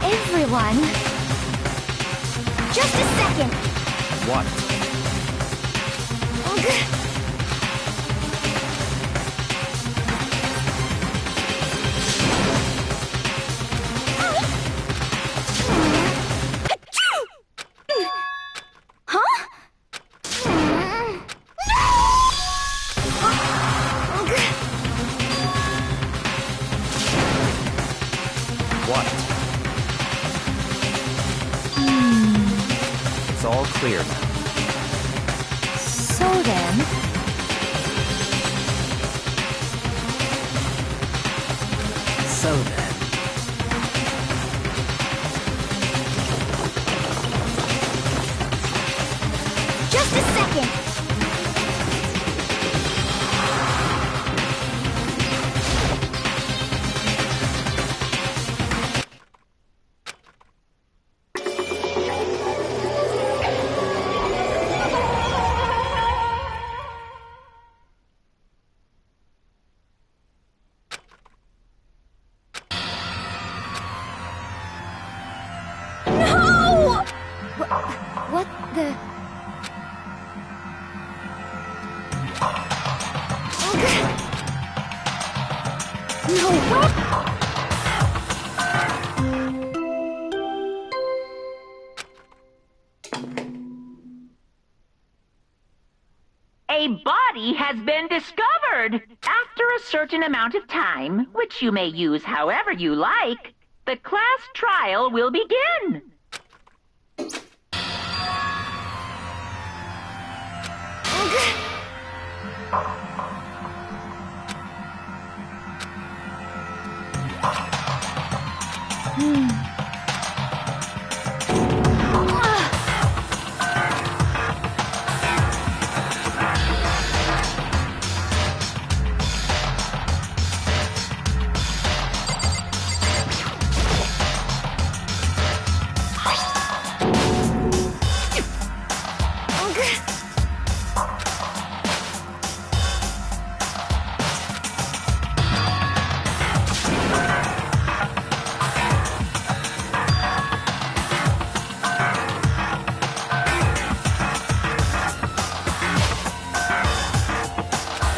Everyone. Just a second. What? It's all clear now. So then... So then... Just a second. What the... No way! A body has been discovered! After a certain amount of time, which you may use however you like, the class trial will begin.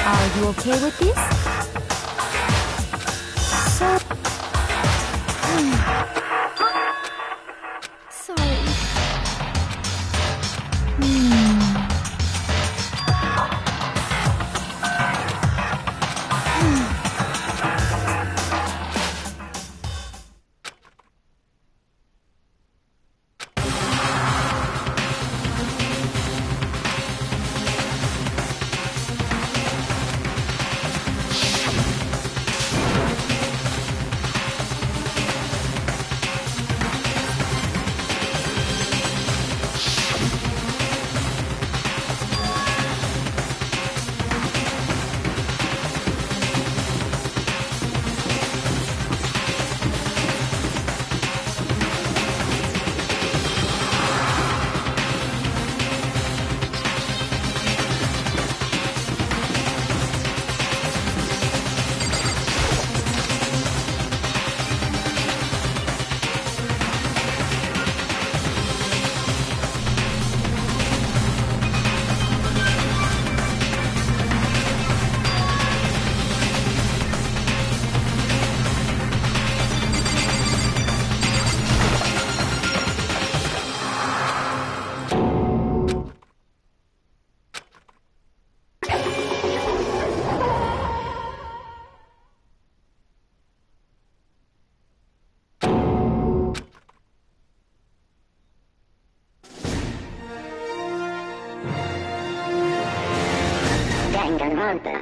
Are you okay with this? So... Sorry. Danganronpa.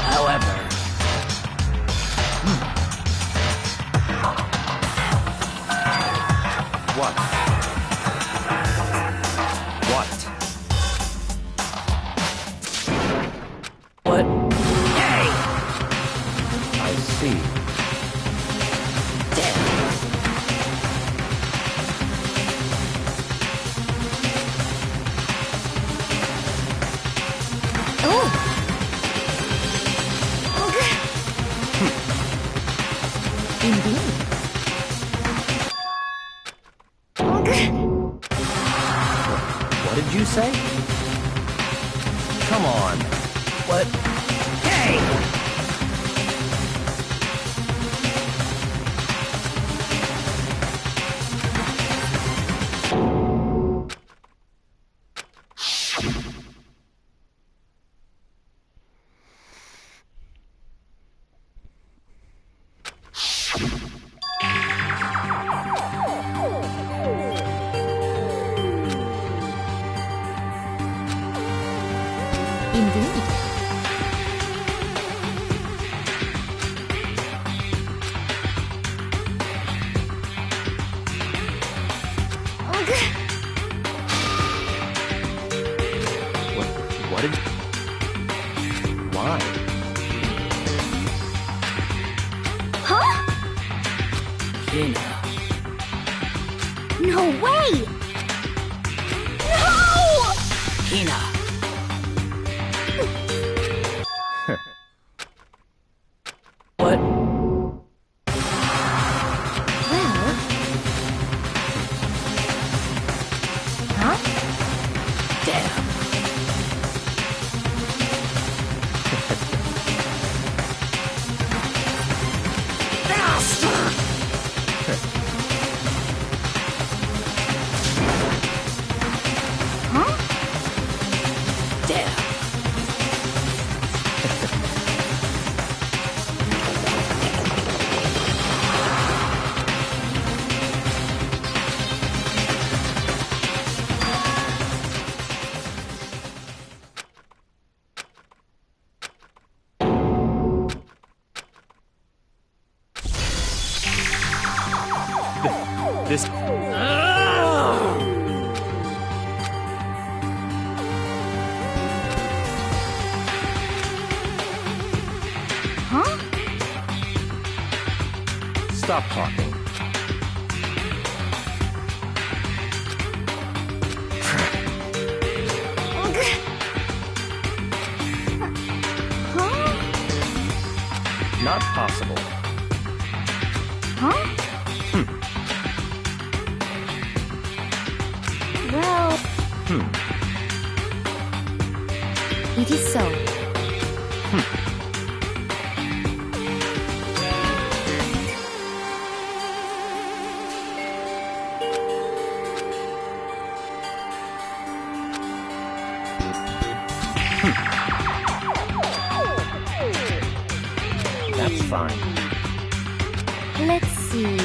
However... What? What? What? Hey! I see. Damn. Oh! Indeed. What did you say? Come on. What? Hey! Indeed. What did... Why? Huh? Hina. No way! No! Hina. What? Well... Huh? Damn. Huh? Damn. This... Huh? Stop talking. Huh? Not possible. Huh? Well... It is so. That's fine. Let's see...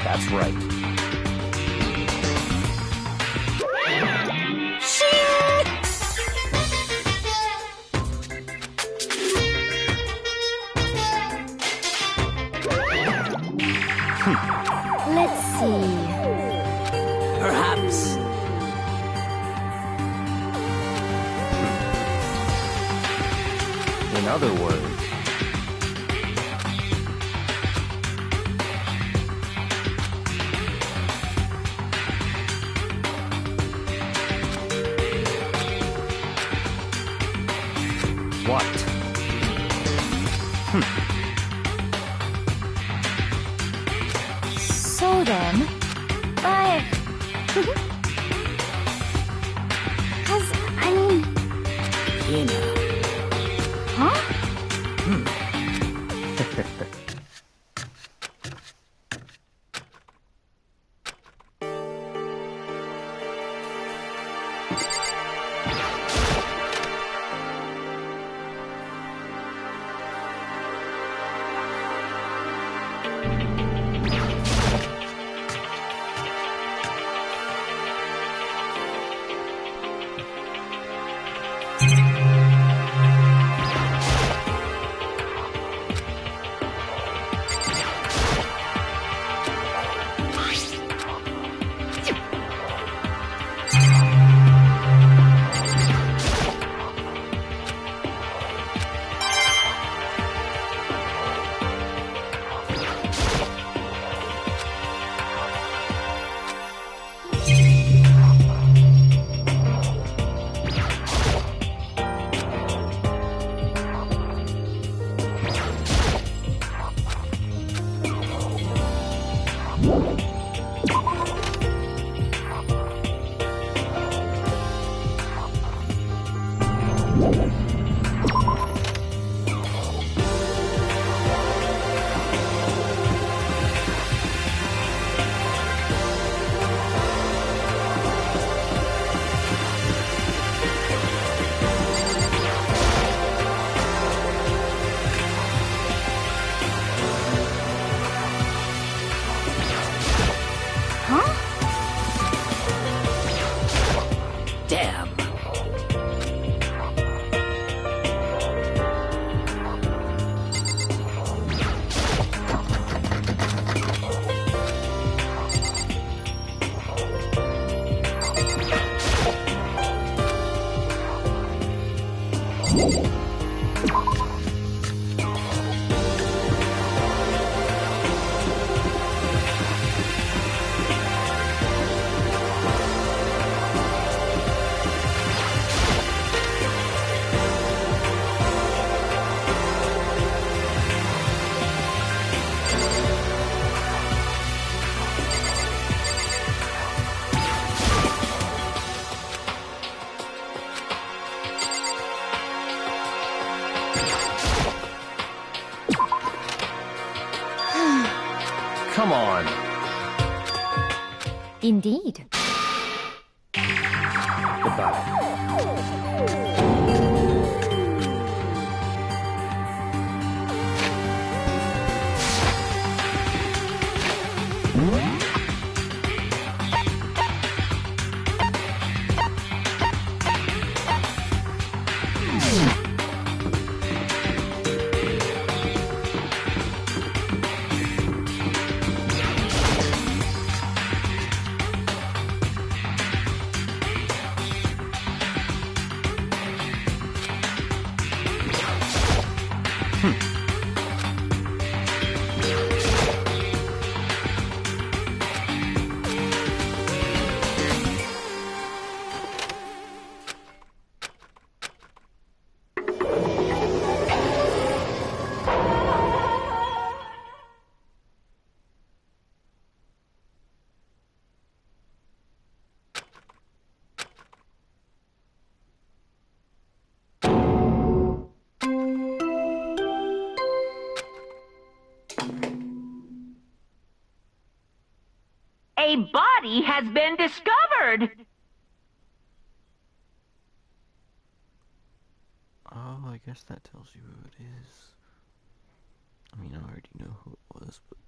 That's right. Let's see... Perhaps. In other words... What? So then, but... Cause, I mean... Huh? Damn. Come on. Indeed. Goodbye. A body has been discovered. Oh, I guess that tells you who it is. I mean, I already know who it was, but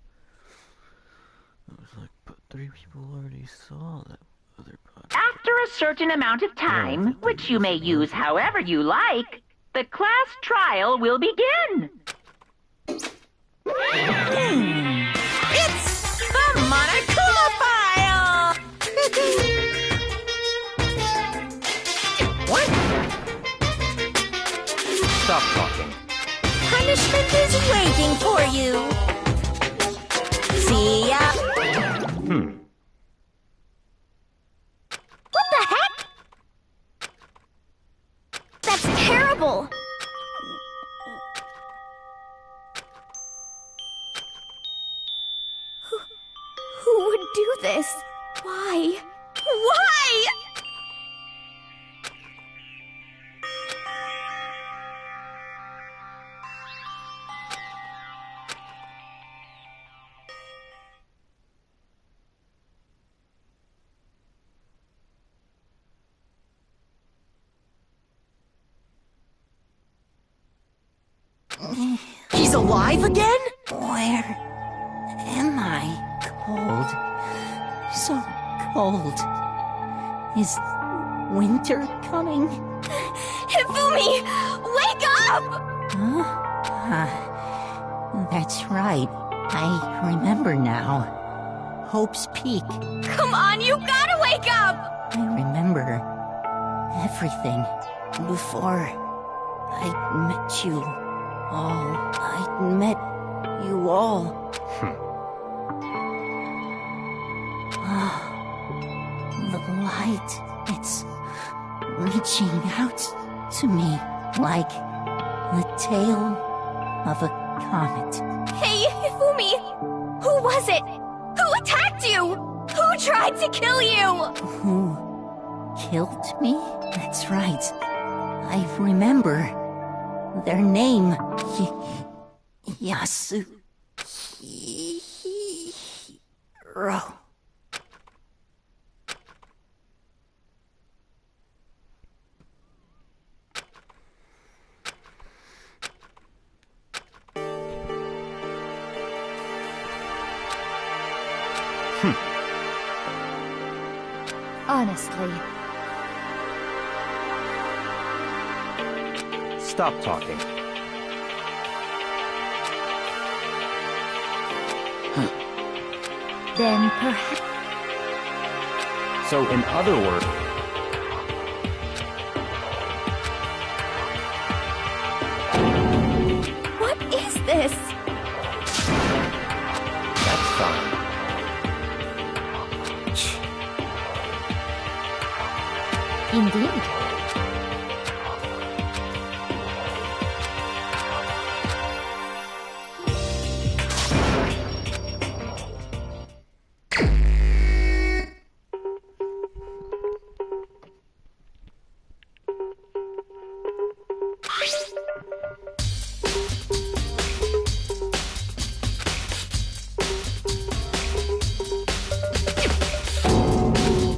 I was like, but 3 people already saw that other body. After a certain amount of time, which you may use however you like, the class trial will begin. It's the Monokuma file! What? Stop talking. Punishment is waiting for you. See ya. What the heck? That's terrible! this? Why? Why? He's alive again? Where am I? Cold. So cold. Is winter coming? Hifumi! Wake up! Huh? That's right. I remember now. Hope's Peak. Come on, you gotta wake up! I remember everything before I met you all. I met you all. The light, it's reaching out to me like the tail of a comet. Hey, Hifumi! Who was it? Who attacked you? Who tried to kill you? Who killed me? That's right. I remember their name. Yasuhiro. Honestly, Stop talking. then perhaps... So, in other words, What is this? that's fine. Indeed.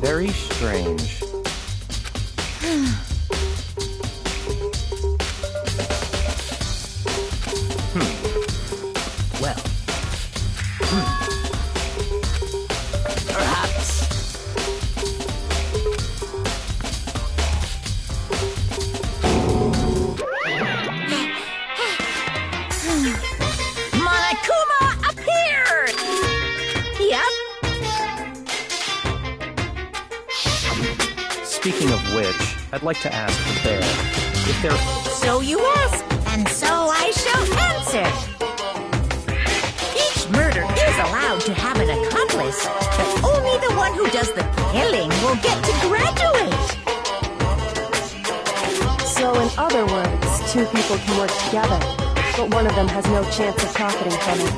Very strange. Well, perhaps. Monokuma appeared! Yep. Speaking of which, I'd like to ask the bear if there... So you ask, and so I shall answer. Each murder is allowed to have an accomplice, but only the one who does the killing will get to graduate. So in other words, two people can work together, but one of them has no chance of profiting from it.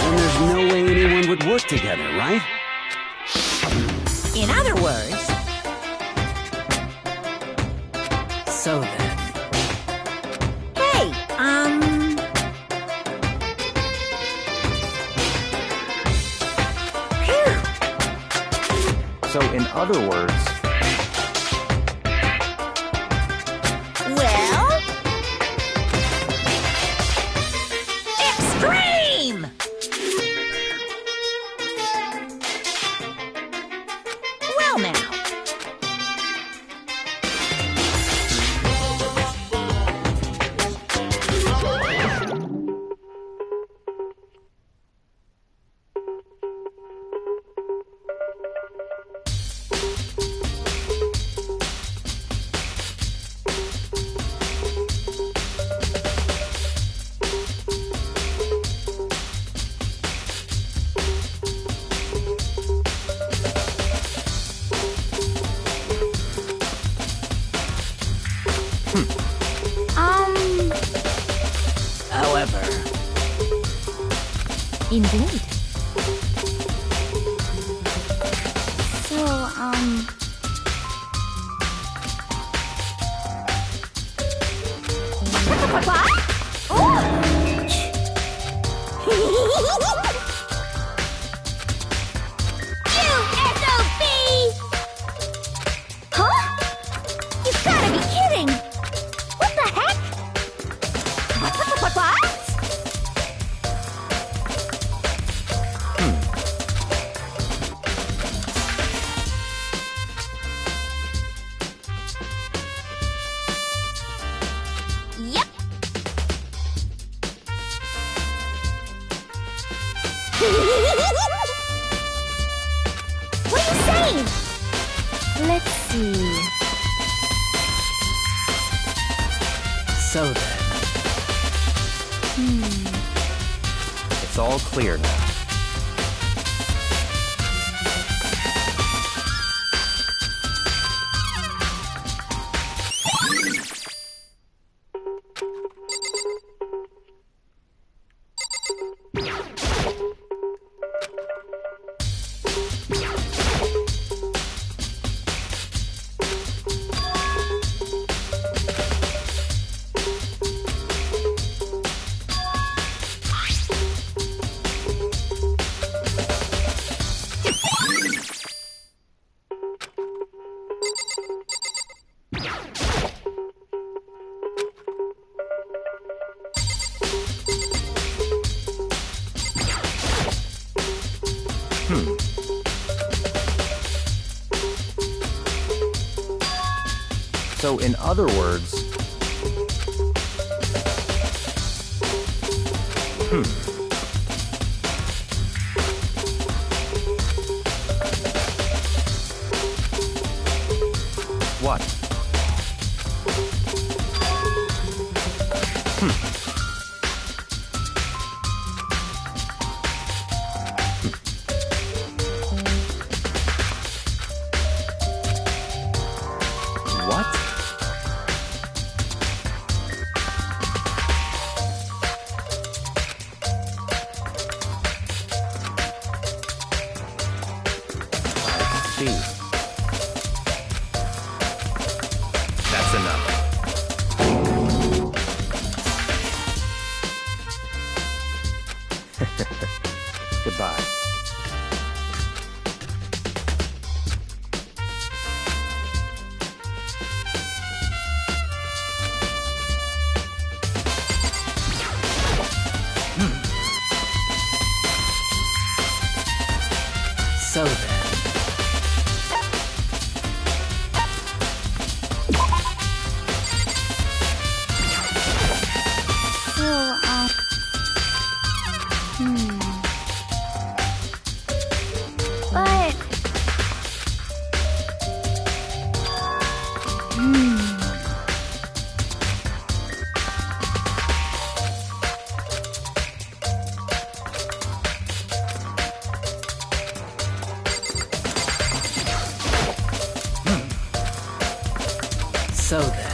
And there's no way anyone would work together, right? In other words, so then. Hey, Phew. So, in other words, Well, extreme! Well now. However... Indeed. What are you saying? Let's see. So then. It's all clear now. So, in other words... What? What? I see. That's enough. Goodbye. So then. But... So then.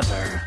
clever.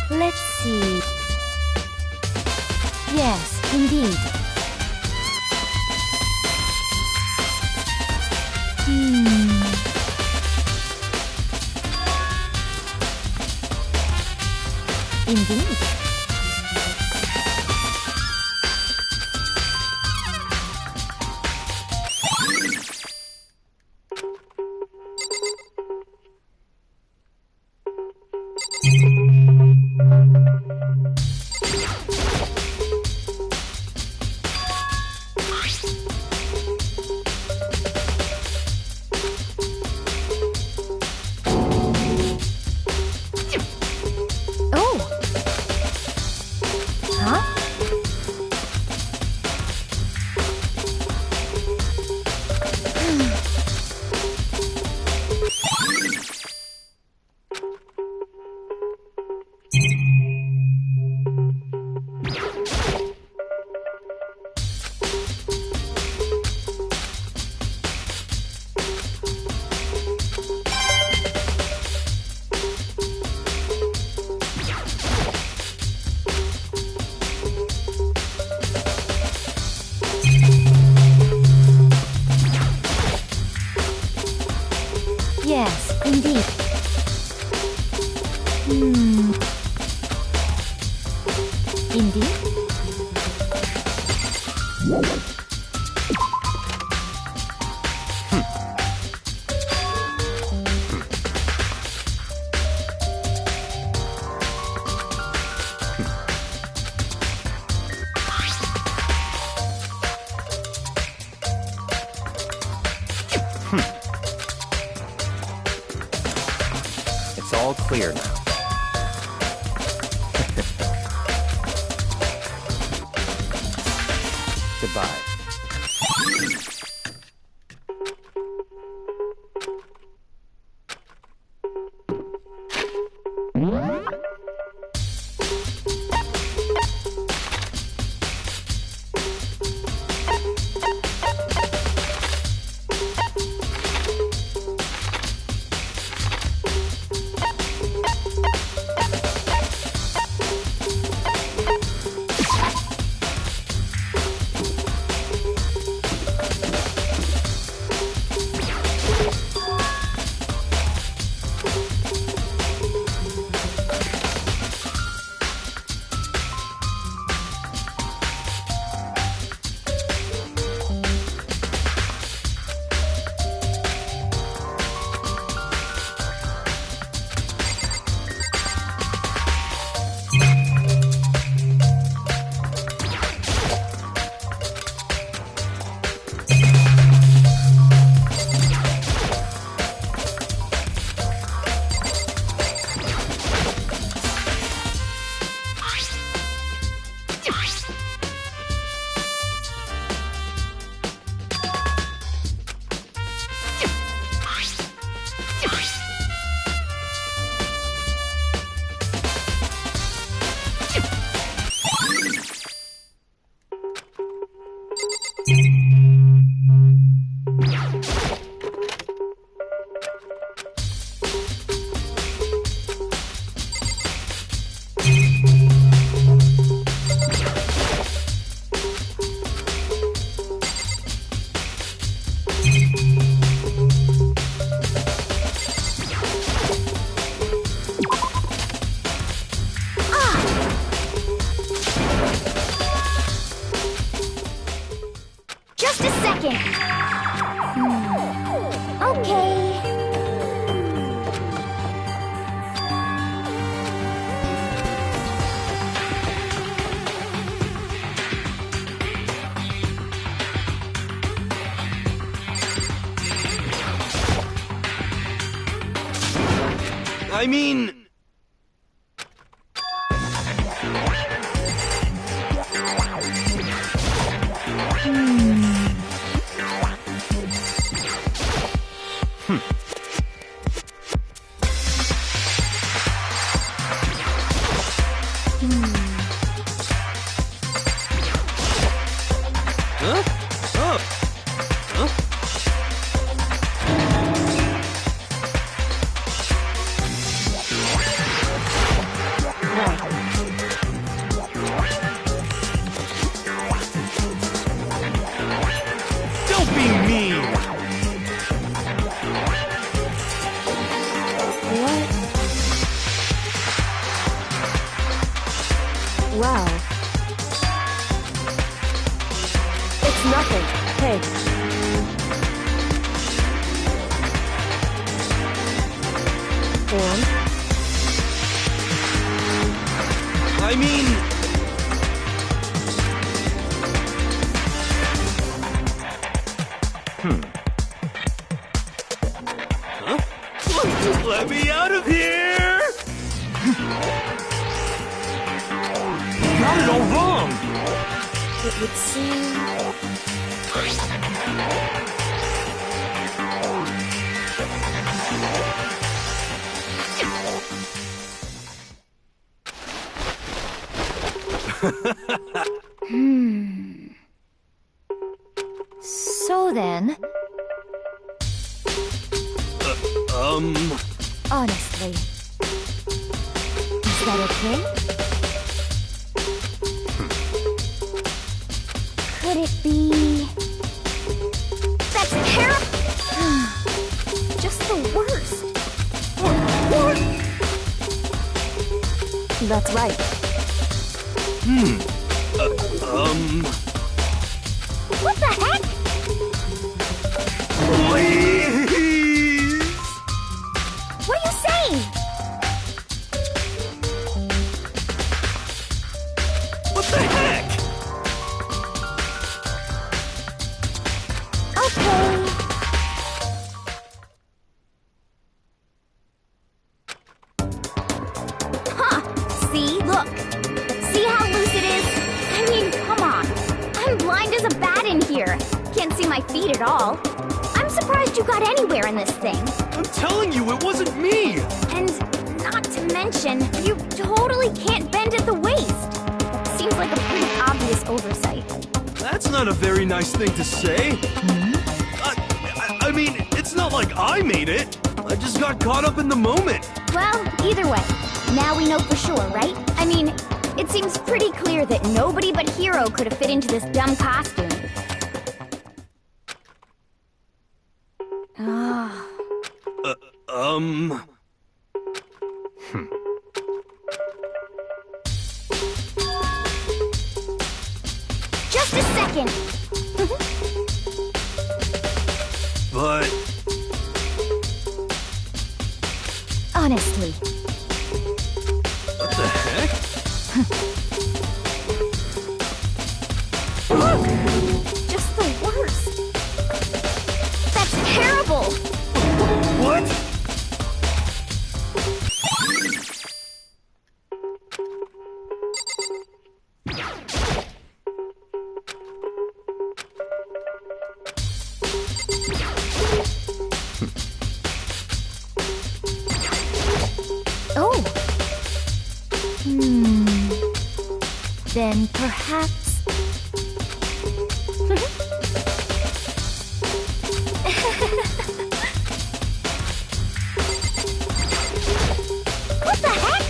Let's see. Yes, indeed. Indeed. Yes, indeed. Indeed? It's all clear now. Goodbye. Just a second. Okay. I mean... Huh? Let me out of here! You got it all wrong! It would seem... So then... Honestly... Is that okay? Could it be... That's terrible! Just the worst. What? That's right. What the heck? Please! What are you saying? What the heck? Okay. Huh. See? Look. See how loose it is? I mean, come on. I'm blind as a bat in here. Can't see my feet at all. I'm surprised you got anywhere in this thing. I'm telling you, it wasn't me! And not to mention, you totally can't bend at the waist. Seems like a pretty obvious oversight. That's not a very nice thing to say. I mean, it's not like I made it. I just got caught up in the moment. Well, either way, now we know for sure, right? I mean, it seems pretty clear that nobody but Hero could have fit into this dumb costume. Just a second. But... Honestly. What the heck? Just the worst. That's terrible. What? Oh. Then perhaps... What the heck?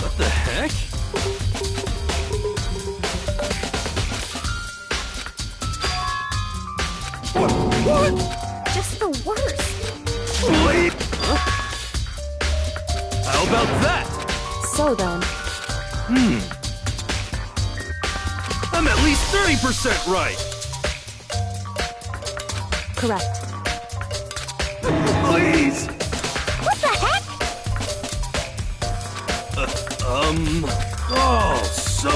What the heck? What? Just the worst. Wait! Huh? How about that? So then, I'm at least 30% right! correct. Please! What the heck? Oh, so...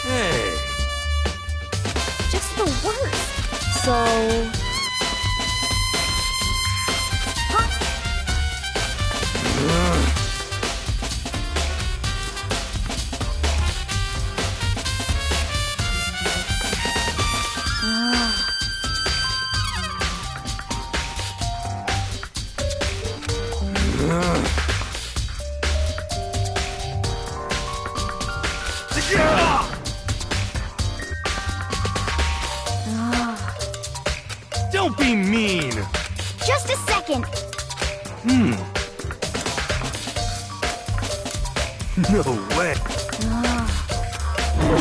Hey... Just the worst. So, Huh? Don't be mean! Just a second. No way!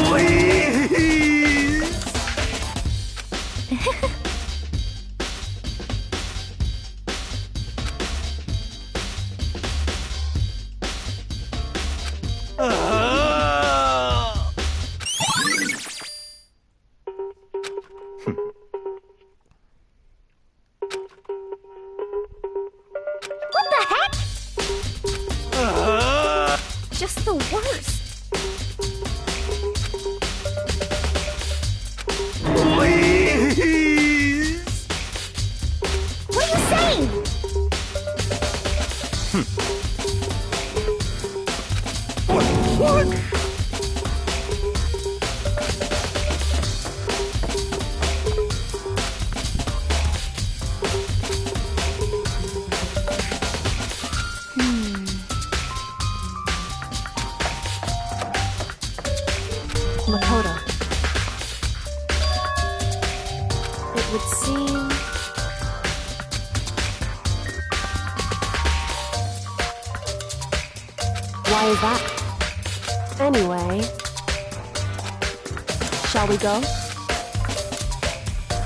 Please! just the worst. Please! What are you saying? What? Makoto. It would seem... Why is that? Anyway... Shall we go?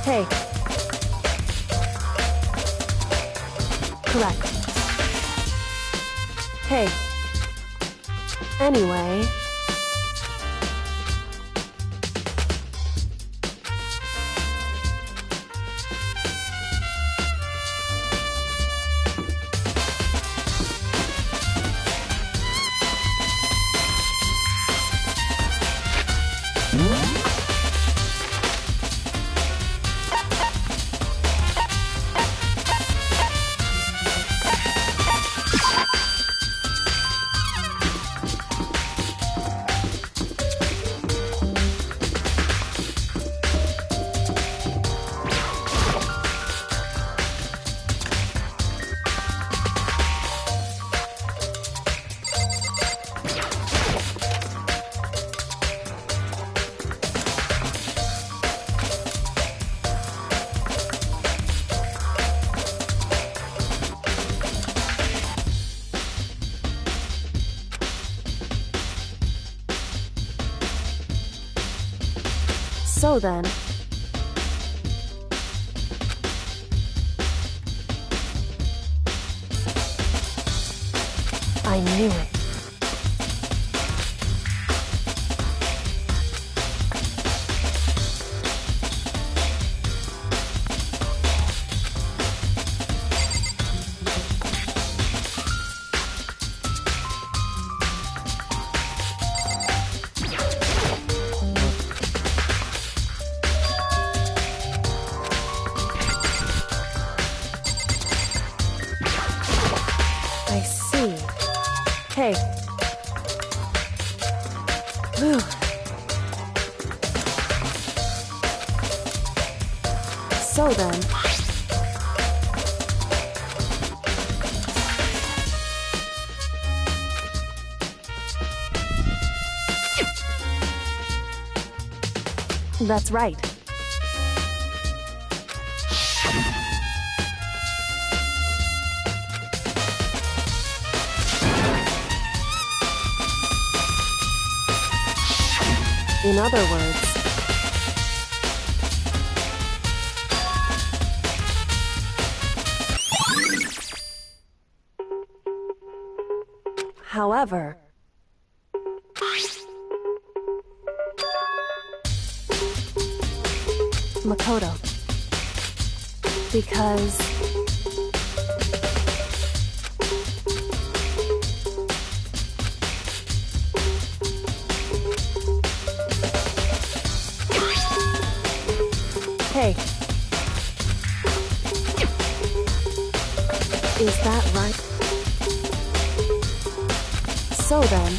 Hey. Correct. Hey. Anyway... So then... I knew it. I see. Hey. Whew. So then... That's right. In other words... However... Makoto. Because... Hey. Is that right? So then...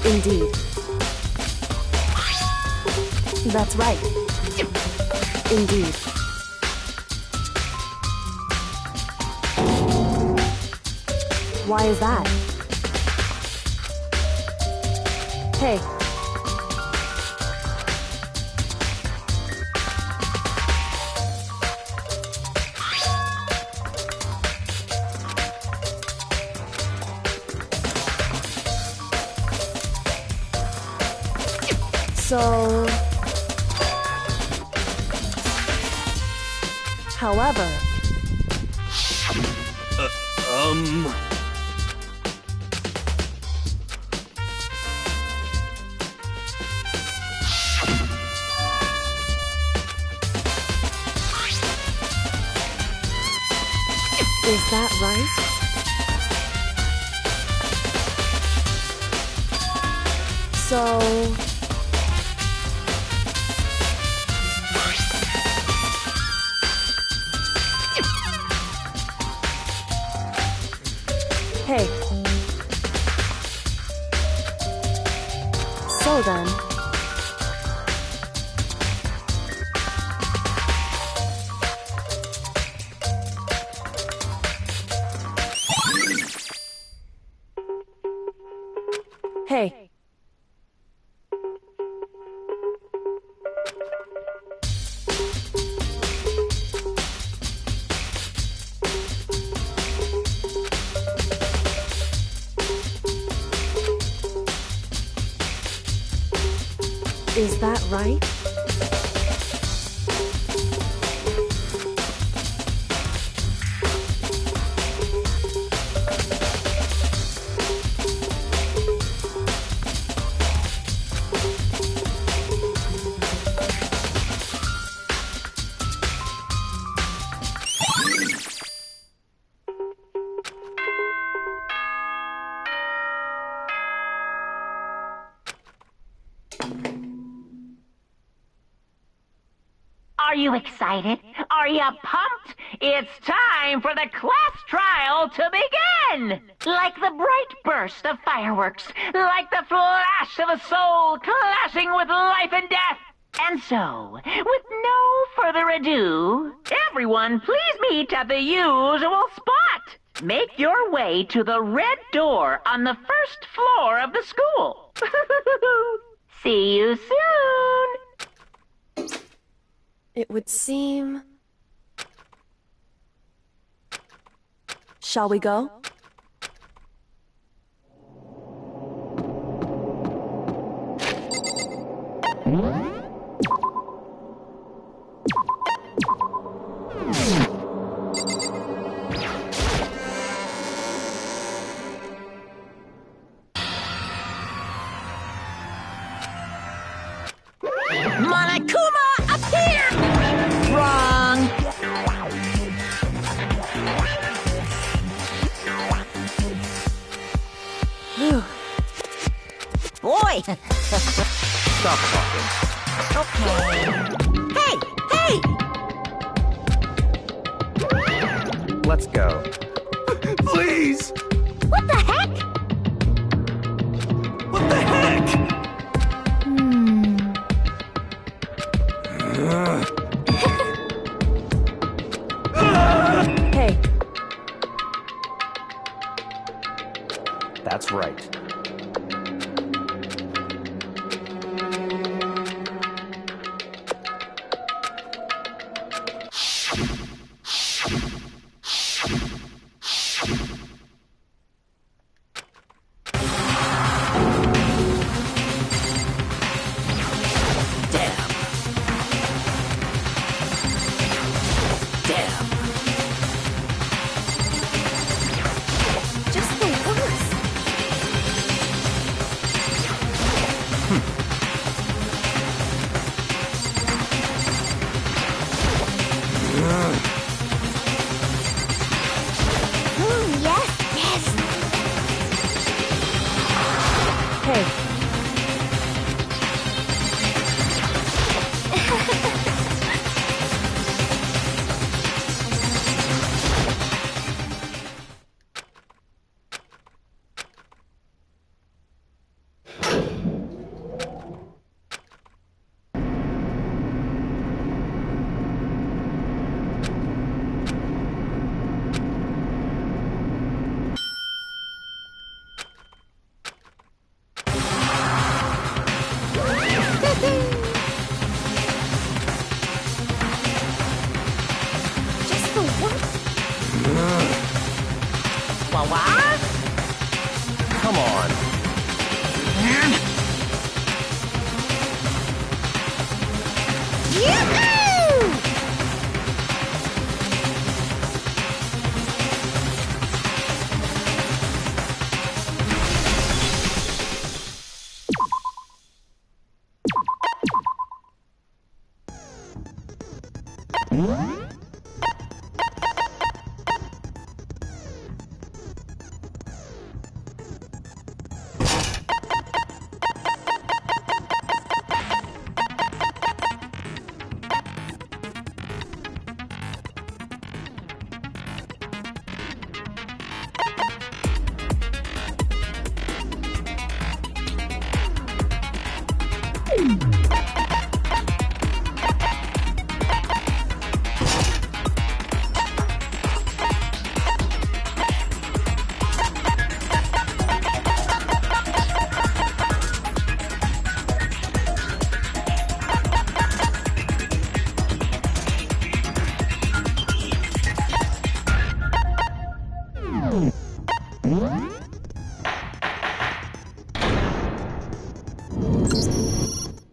Indeed. That's right. Indeed. Why is that? Hey. So... However... Is that right? So... Hey. So then... Hey. Is that right? Are you excited? Are you pumped? It's time for the class trial to begin! Like the bright burst of fireworks, like the flash of a soul clashing with life and death. And so, with no further ado, everyone please meet at the usual spot. Make your way to the red door on the first floor of the school. See you soon! It would seem... Shall we go? Monokuma, appear! Wrong. Boy. Stop talking. Okay. Hey, hey! Let's go. Please! What the heck? What the heck? Hey. That's right. Just the worst. Yes, yes. Hey.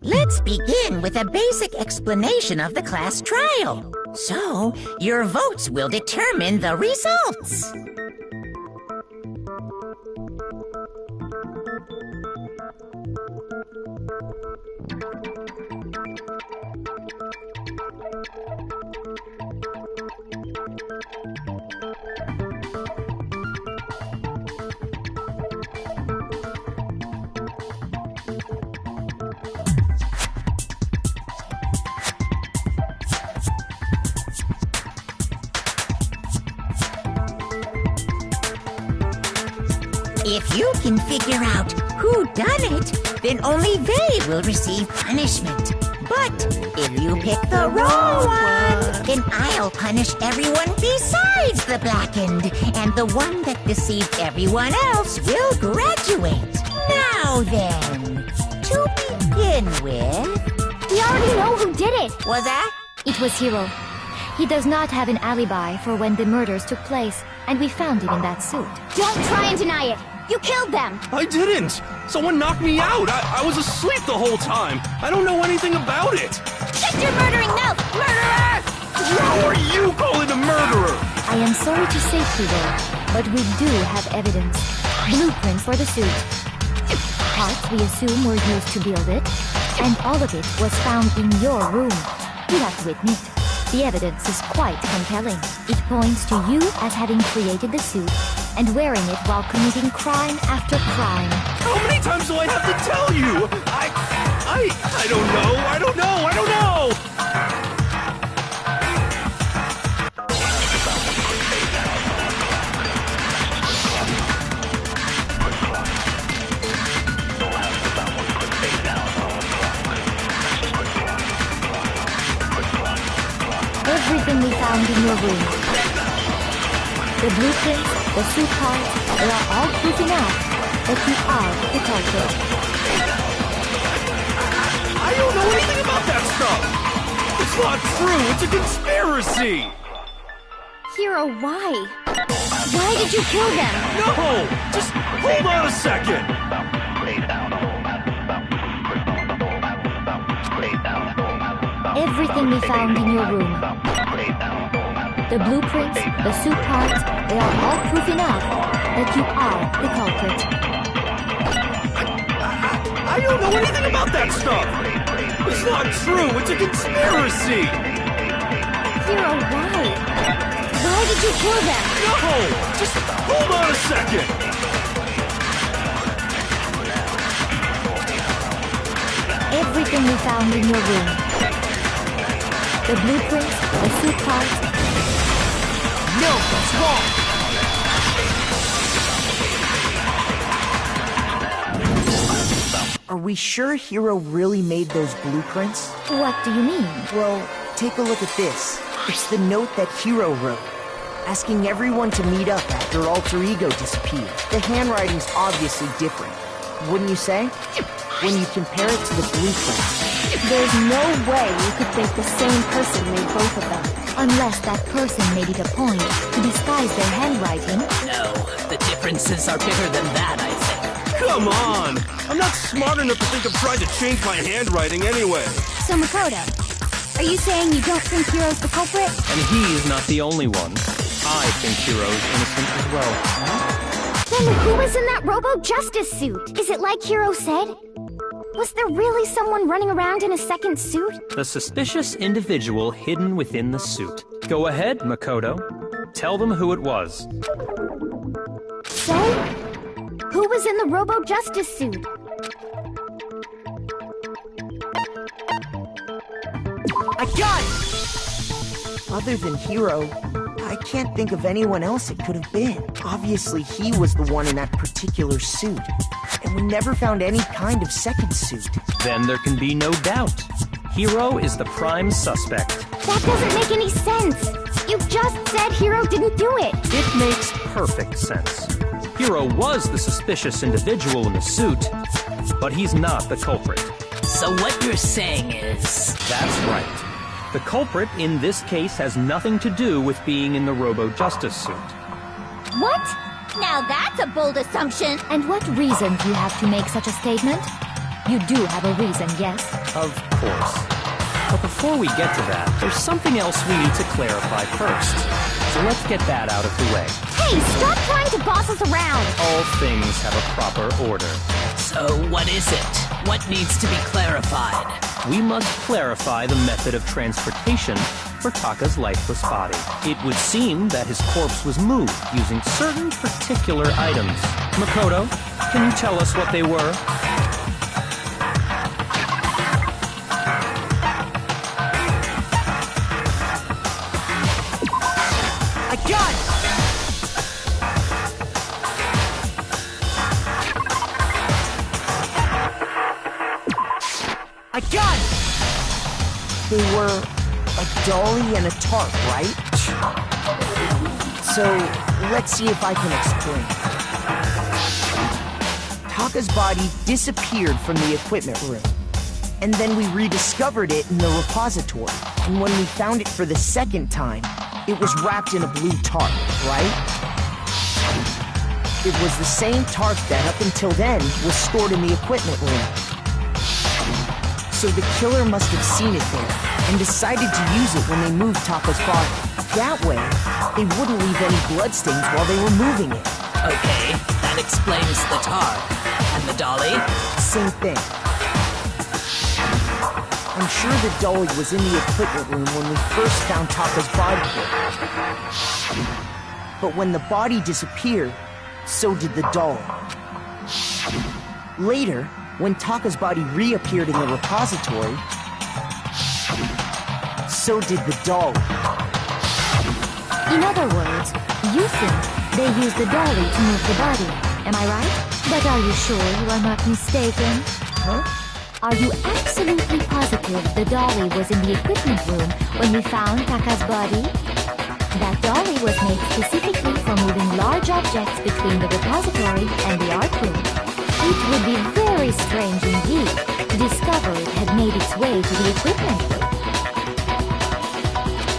Let's begin with a basic explanation of the class trial. So, your votes will determine the results. If you can figure out who done it, then only they will receive punishment. But if you pick the wrong one, then I'll punish everyone besides the blackened, and the one that deceived everyone else will graduate. Now then, to begin with... We already know who did it! Was that? It was Hiro. He does not have an alibi for when the murders took place, and we found him in that suit. Don't try and deny it! You killed them! I didn't! Someone knocked me out! I was asleep the whole time! I don't know anything about it! Shut your murdering mouth, murderer! How are you calling a murderer? I am sorry to say, Hiro, but we do have evidence. Blueprints for the suit. Parts we assume were used to build it, and all of it was found in your room. You have to admit, the evidence is quite compelling. It points to you as having created the suit and wearing it while committing crime after crime. How many times do I have to tell you? I don't know, I don't know! Everything we found in your room. The blueprints, the suit parts, they are all proof enough that you are the culprit. I don't know anything about that stuff! It's not true, it's a conspiracy! Hiro, why? Why did you kill them? No! Just hold on a second! Everything we found in your room. The blueprints, the suit parts, they are all proof enough that you are the culprit. I don't know anything about that stuff! It's not true, it's a conspiracy! Hiro, why? Why did you kill them? No! Just hold on a second! Everything we found in your room. The blueprints, the suit parts. No, that's wrong! Are we sure Hiro really made those blueprints? What do you mean? Well, take a look at this. It's the note that Hiro wrote, asking everyone to meet up after Alter Ego disappeared. The handwriting's obviously different, wouldn't you say? When you compare it to the blueprints. There's no way you could think the same person made both of them. Unless that person made it a point to disguise their handwriting. No, the differences are bigger than that, I think. Come on! I'm not smart enough to think of trying to change my handwriting anyway. So Makoto, are you saying you don't think Hiro's the culprit? And he's not the only one. I think Hiro's innocent as well. Then who was in that Robo Justice suit? Is it like Hiro said? Was there really someone running around in a second suit? The suspicious individual hidden within the suit. Go ahead, Makoto. Tell them who it was. So? Who was in the Robo-Justice suit? I got it! Other than Hiro, I can't think of anyone else it could have been. Obviously, he was the one in that particular suit. And we never found any kind of second suit. Then there can be no doubt. Hiro is the prime suspect. That doesn't make any sense. You just said Hiro didn't do it. It makes perfect sense. Hiro was the suspicious individual in the suit, but he's not the culprit. So what you're saying is... That's right. The culprit in this case has nothing to do with being in the Robo-Justice suit. What? Now that's a bold assumption. And what reason do you have to make such a statement? You do have a reason, yes? Of course. But before we get to that, there's something else we need to clarify first. So let's get that out of the way. Hey, stop trying to boss us around! All things have a proper order. So what is it? What needs to be clarified? We must clarify the method of transportation for Taka's lifeless body. It would seem that his corpse was moved using certain particular items. Makoto, can you tell us what they were? I got it! I got it! They were a dolly and a tarp, right? So, let's see if I can explain. Taka's body disappeared from the equipment room. And then we rediscovered it in the repository. And when we found it for the second time, it was wrapped in a blue tarp, right? It was the same tarp that, up until then, was stored in the equipment room. So the killer must have seen it there, and decided to use it when they moved Taka's body. That way, they wouldn't leave any bloodstains while they were moving it. Okay, that explains the tarp. And the dolly? Same thing. I'm sure the dolly was in the equipment room when we first found Taka's body there. But when the body disappeared, so did the dolly. Later, when Taka's body reappeared in the repository, so did the dolly. In other words, you think they used the dolly to move the body. Am I right? But are you sure you are not mistaken? Huh? Are you absolutely positive the dolly was in the equipment room when we found Taka's body? That dolly was made specifically for moving large objects between the repository and the art room. It would be very strange indeed to discover it had made its way to the equipment room.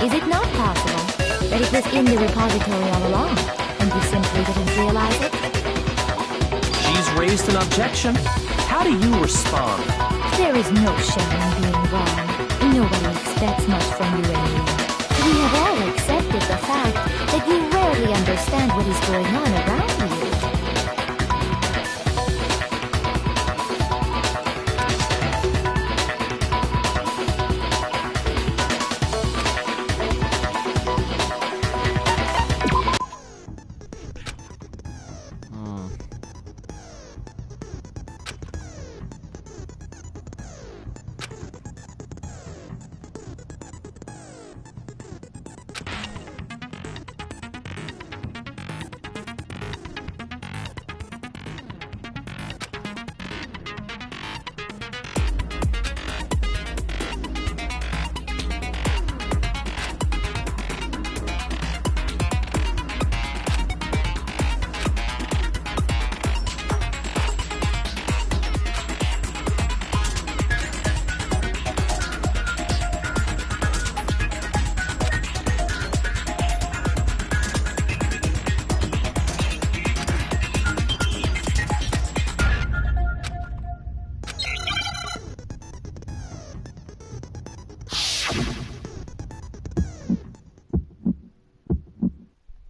Is it not possible that it was in the repository all along, and you simply didn't realize it? She's raised an objection. How do you respond? There is no shame in being wrong. Nobody expects much from you anymore. We have all accepted the fact that you rarely understand what is going on around you.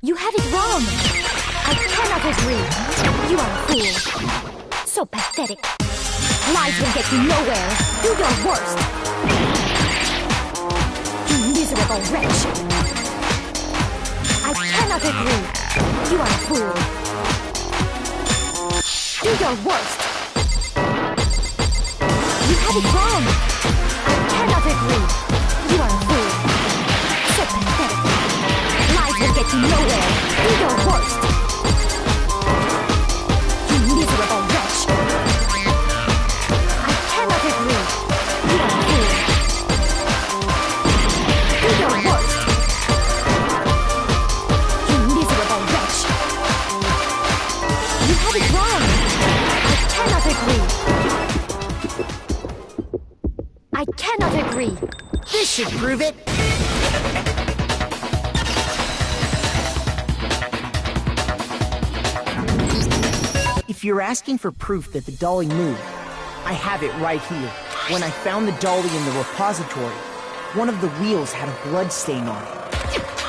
You have it wrong. I cannot agree. You are a fool. So pathetic. Lies will get you nowhere. Do your worst. You miserable wretch. I cannot agree. You are a fool. Do your worst. You have it wrong. I cannot agree. You are a fool. So pathetic. Lies will get you nowhere. Do your worst. You miserable wretch. I cannot agree. You are a fool. Do your worst. You miserable wretch. You have it wrong. I cannot agree. I cannot agree. This should prove it. If you're asking for proof that the dolly moved, I have it right here. When I found the dolly in the repository, one of the wheels had a blood stain on it.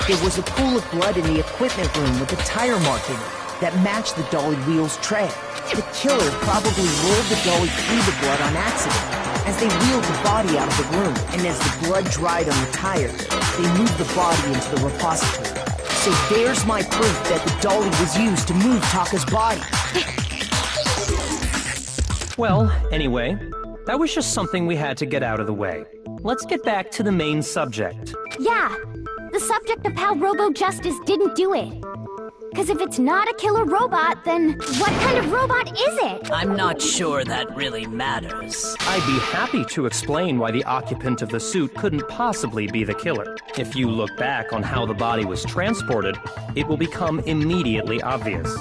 There was a pool of blood in the equipment room with a tire mark in it that matched the dolly wheel's tread. The killer probably rolled the dolly through the blood on accident. As they wheeled the body out of the room, and as the blood dried on the tire, they moved the body into the repository. So there's my proof that the dolly was used to move Taka's body. Well, anyway, that was just something we had to get out of the way. Let's get back to the main subject. Yeah, the subject of how Robo-Justice didn't do it. Because if it's not a killer robot, then what kind of robot is it? I'm not sure that really matters. I'd be happy to explain why the occupant of the suit couldn't possibly be the killer. If you look back on how the body was transported, it will become immediately obvious.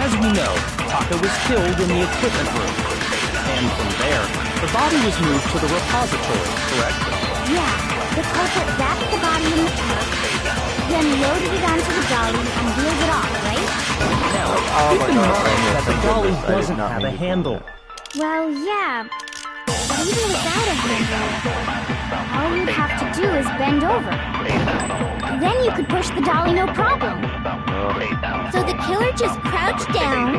As we know, Taka was killed in the equipment room. And from there, the body was moved to the repository, correct? Yeah, the culprit wrapped the body in the tarp, then loaded it onto the dolly and wheeled it off, right? Now, keep in mind that the dolly doesn't have a handle. Well, yeah, but even without a handle, all you'd have to do is bend over. Then you could push the dolly no problem. So the killer just crouched down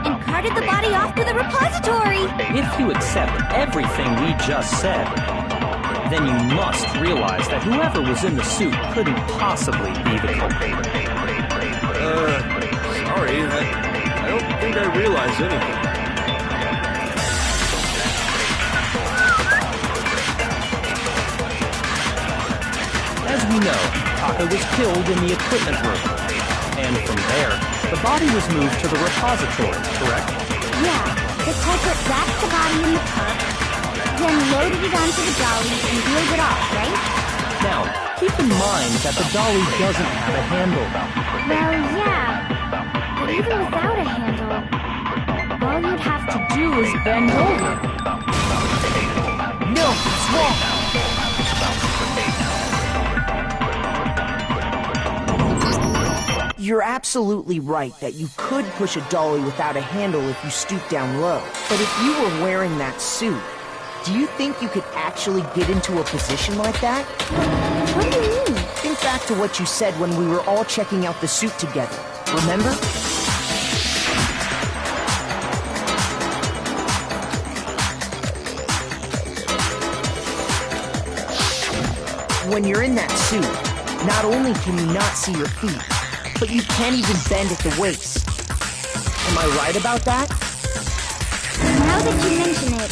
and carted the body off to the repository. If you accept everything we just said, then you must realize that whoever was in the suit couldn't possibly be the culprit. Sorry, I don't think I realized anything. As we know, Taka was killed in the equipment room. And from there, the body was moved to the repository, correct? Yeah, the culprit wrapped the body in the tarp, then loaded it onto the dolly and wheeled it off, right? Now, keep in mind that the dolly doesn't have a handle. Well, yeah, but even without a handle, all you'd have to do is bend over. No, it's wrong. You're absolutely right that you could push a dolly without a handle if you stoop down low. But if you were wearing that suit, do you think you could actually get into a position like that? What do you mean? Think back to what you said when we were all checking out the suit together. Remember? When you're in that suit, not only can you not see your feet, but you can't even bend at the waist. Am I right about that? Now that you mention it,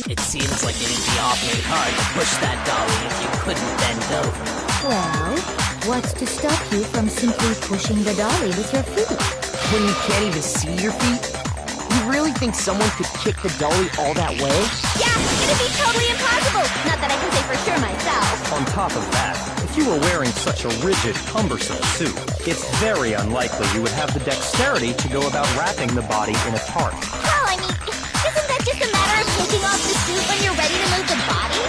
It seems like it'd be awfully hard to push that dolly if you couldn't bend over. Well, what's to stop you from simply pushing the dolly with your feet? When you can't even see your feet? You really think someone could kick the dolly all that way? yeah, it'd be totally impossible. Not that I can say for sure myself. On top of that, if you were wearing such a rigid, cumbersome suit, it's very unlikely you would have the dexterity to go about wrapping the body in a tarp. Well, I mean, isn't that just a matter of taking off the suit when you're ready to move the body?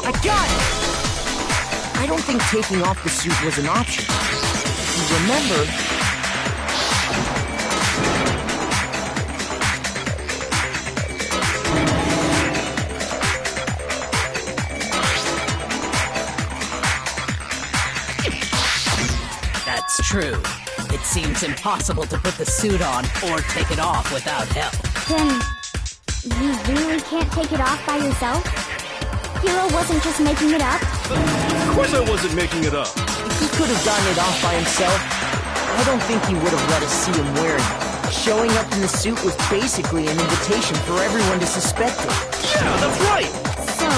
I got it! I don't think taking off the suit was an option. You remember... That's true. It seems impossible to put the suit on or take it off without help. Then, you really can't take it off by yourself? Hiro wasn't just making it up? Of course I wasn't making it up. If he could have gotten it off by himself, I don't think he would have let us see him wearing it. Showing up in the suit was basically an invitation for everyone to suspect it. Yeah, that's right! So,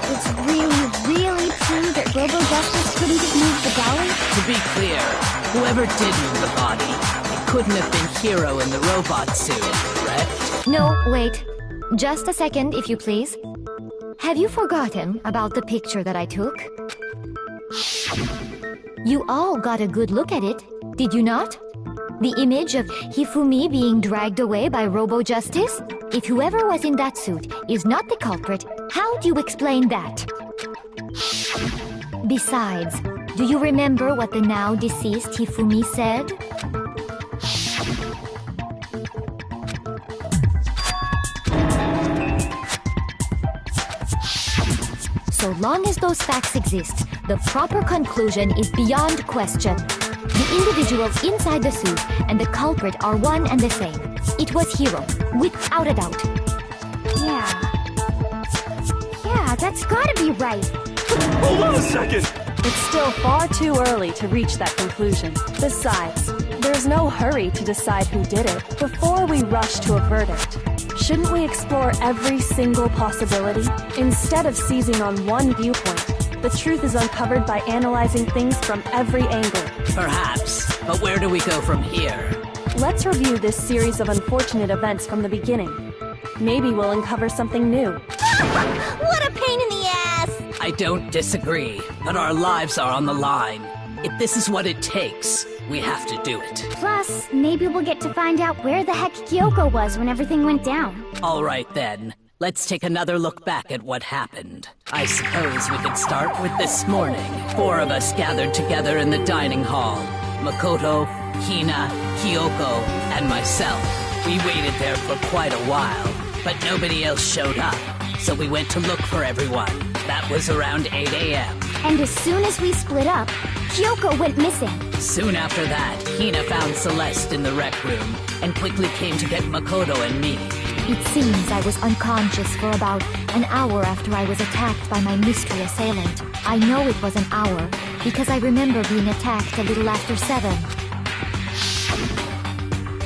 it's really true that Robo Justice couldn't have moved the dolly? To be clear, whoever did move the body, it couldn't have been Hiro in the robot suit, correct? No, wait. Just a second, if you please. Have you forgotten about the picture that I took? You all got a good look at it, did you not? The image of Hifumi being dragged away by Robo Justice? If whoever was in that suit is not the culprit, how do you explain that? Besides, do you remember what the now deceased Hifumi said? So long as those facts exist, the proper conclusion is beyond question. The individuals inside the suit and the culprit are one and the same. It was Hiro, without a doubt. Yeah, that's gotta be right. Hold on a second! It's still far too early to reach that conclusion. Besides, there's no hurry to decide who did it before we rush to a verdict. Shouldn't we explore every single possibility? Instead of seizing on one viewpoint, the truth is uncovered by analyzing things from every angle. Perhaps, but where do we go from here? Let's review this series of unfortunate events from the beginning. Maybe we'll uncover something new. What a pain in the ass! I don't disagree, but our lives are on the line. If this is what it takes, we have to do it. Plus, maybe we'll get to find out where the heck Kyoko was when everything went down. All right then, let's take another look back at what happened. I suppose we could start with this morning. 4 of us gathered together in the dining hall. Makoto, Hina, Kyoko, and myself. We waited there for quite a while, but nobody else showed up. So we went to look for everyone. That was around 8 a.m. And as soon as we split up, Kyoko went missing. Soon after that, Hina found Celeste in the rec room and quickly came to get Makoto and me. It seems I was unconscious for about an hour after I was attacked by my mystery assailant. I know it was an hour because I remember being attacked a little after 7.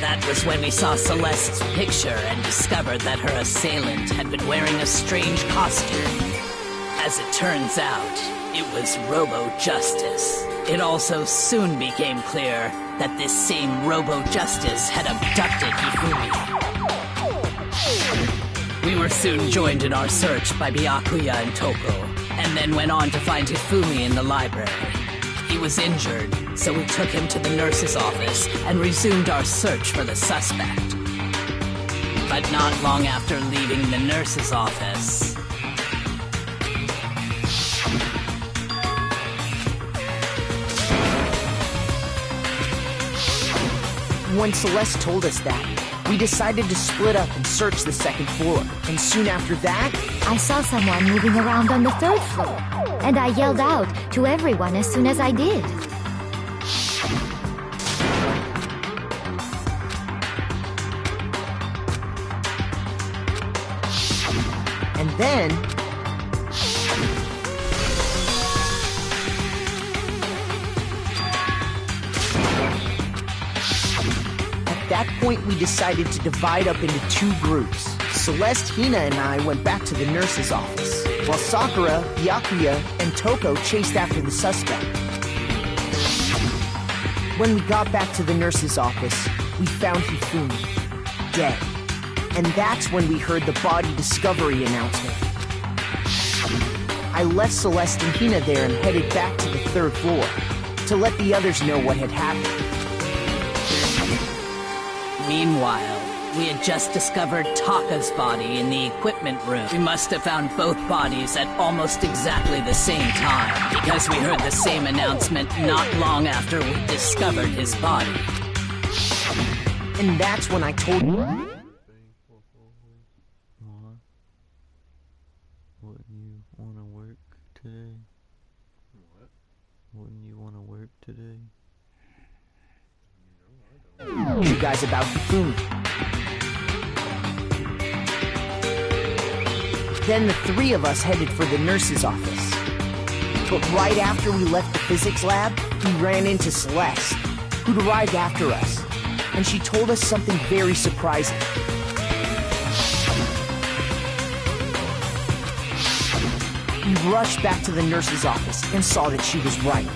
That was when we saw Celeste's picture and discovered that her assailant had been wearing a strange costume. As it turns out, it was Robo Justice. It also soon became clear that this same Robo Justice had abducted Hifumi. We were soon joined in our search by Byakuya and Toko, and then went on to find Hifumi in the library. He was injured, so we took him to the nurse's office and resumed our search for the suspect. But not long after leaving the nurse's office... When Celeste told us that, we decided to split up and search the second floor. And soon after that... I saw someone moving around on the 3rd floor, and I yelled out to everyone as soon as I did. And then... At that point, we decided to divide up into 2 groups. Celeste, Hina, and I went back to the nurse's office, while Sakura, Byakuya, and Toko chased after the suspect. When we got back to the nurse's office, we found Hifumi, dead. And that's when we heard the body discovery announcement. I left Celeste and Hina there and headed back to the 3rd floor, to let the others know what had happened. Meanwhile, We had just discovered Taka's body in the equipment room. We must have found both bodies at almost exactly the same time, because we heard the same announcement not long after we discovered his body. And that's when I told you. Wouldn't you want to work today? What? Wouldn't you want to work today? You guys about food. Then the three of us headed for the nurse's office. But right after we left the physics lab, we ran into Celeste, who'd arrived after us. And she told us something very surprising. We rushed back to the nurse's office and saw that she was right.